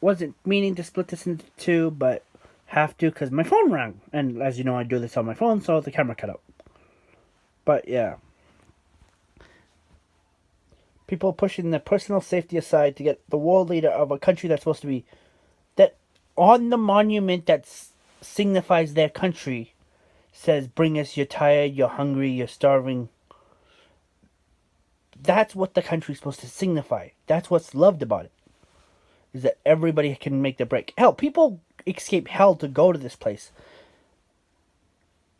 wasn't meaning to split this into two, but have to because my phone rang. And as you know, I do this on my phone, so the camera cut out. But yeah. People pushing their personal safety aside to get the world leader of a country that's supposed to be... That on the monument that signifies their country says, bring us, you're tired, you're hungry, you're starving. That's what the country's supposed to signify. That's what's loved about it. Is that everybody can make the break. Hell, people escape hell to go to this place.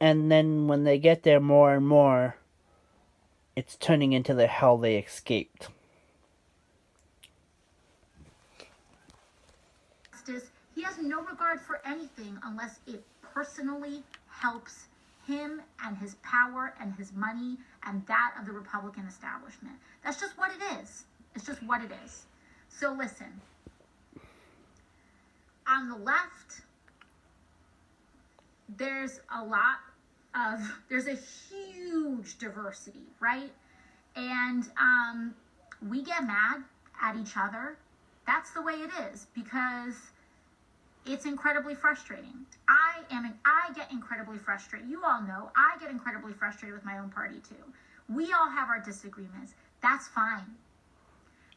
And then when they get there more and more, it's turning into the hell they escaped. He has no regard for anything unless it personally helps him and his power and his money and that of the Republican establishment. That's just what it is. It's just what it is. So listen. On the left, there's a huge diversity, right? And we get mad at each other. That's the way it is because it's incredibly frustrating. I get incredibly frustrated. You all know I get incredibly frustrated with my own party too. We all have our disagreements. That's fine.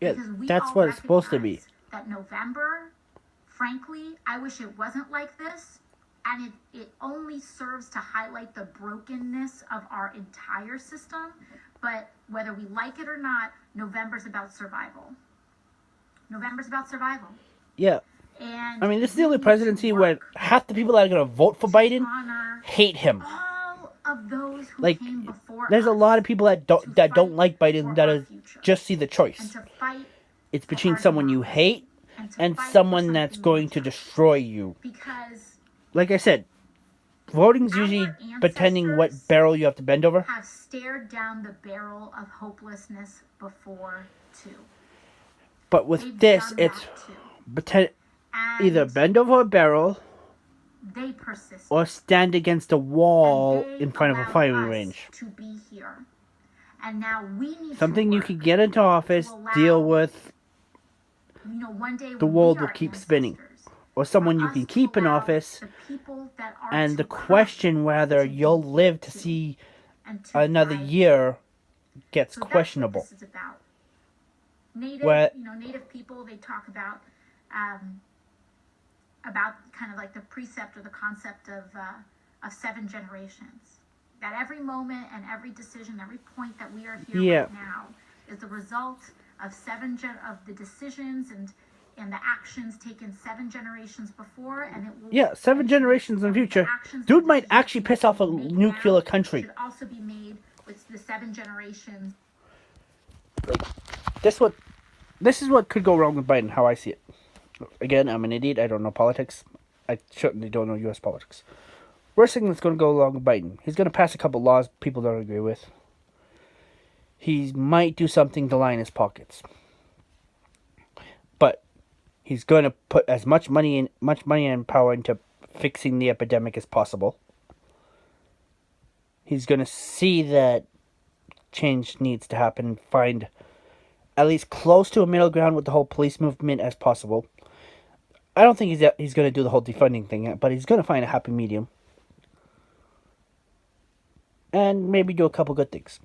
Yeah, that's what it's supposed to be. That November, frankly, I wish it wasn't like this. And it only serves to highlight the brokenness of our entire system. But whether we like it or not, November's about survival. November's about survival. Yeah. And I mean, this is the only presidency where half the people that are going to vote for Biden hate him. All of those who like, came before there's a lot of people that don't like Biden that just see the choice. It's between someone you hate and someone that's going to destroy you. Because, like I said, voting's usually pretending what barrel you have to bend over. Have stared down the barrel of hopelessness before too. But with this, it's either bend over a barrel or stand against a wall in front of a firing range. To be here. And now we need something you can get into office, deal with, one day the world will keep spinning. Or someone you can keep in office, and the question whether you'll live to see another year gets questionable. That's what this is about. Native people, they talk about kind of like the precept or the concept of 7 generations. That every moment and every decision, every point that we are here right now is the result of of the decisions and the actions taken 7 generations before, and it will 7 generations in the future. Dude might actually piss off a nuclear country. Should also be made with the 7 generations. This is what could go wrong with Biden, how I see it. Again, I'm an idiot. I don't know politics. I certainly don't know U.S. politics. Worst thing that's going to go along with Biden, he's going to pass a couple laws people don't agree with. He might do something to line his pockets. But he's going to put as much money and power into fixing the epidemic as possible. He's going to see that change needs to happen, find at least close to a middle ground with the whole police movement as possible. I don't think he's going to do the whole defunding thing yet, but he's going to find a happy medium. And maybe do a couple good things.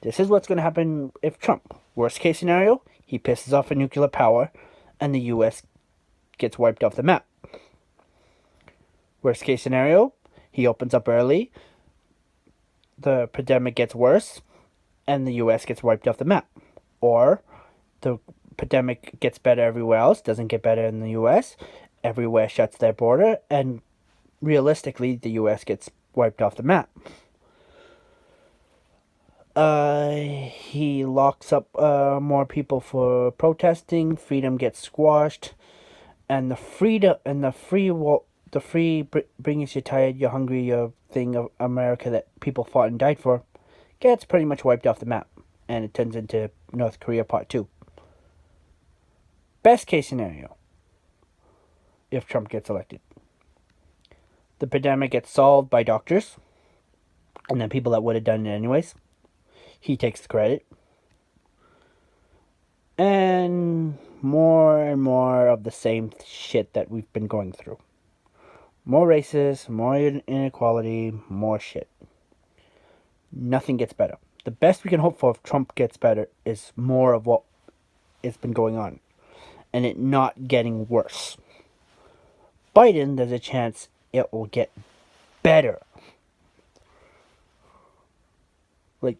This is what's going to happen if Trump, worst case scenario, he pisses off a nuclear power and the U.S. gets wiped off the map. Worst case scenario, he opens up early, the pandemic gets worse, and the U.S. gets wiped off the map. Or the pandemic gets better everywhere else, doesn't get better in the U.S., everywhere shuts their border, and realistically, the U.S. gets wiped off the map. He locks up more people for protesting, freedom gets squashed, and the free bring us you tired, you're hungry, your thing of America that people fought and died for gets pretty much wiped off the map, and it turns into North Korea Part 2. Best case scenario, if Trump gets elected, the pandemic gets solved by doctors, and then people that would have done it anyways. He takes the credit. And more of the same shit that we've been going through. More races, more inequality, more shit. Nothing gets better. The best we can hope for if Trump gets better is more of what has been going on and it not getting worse. Biden, there's a chance it will get better. Like,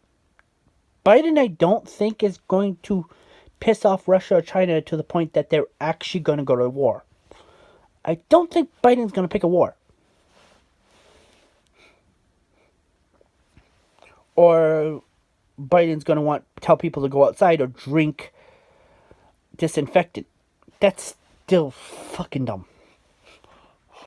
Biden, I don't think is going to piss off Russia or China to the point that they're actually going to go to war. I don't think Biden's going to pick a war. Or Biden's going to tell people to go outside or drink disinfectant. That's still fucking dumb.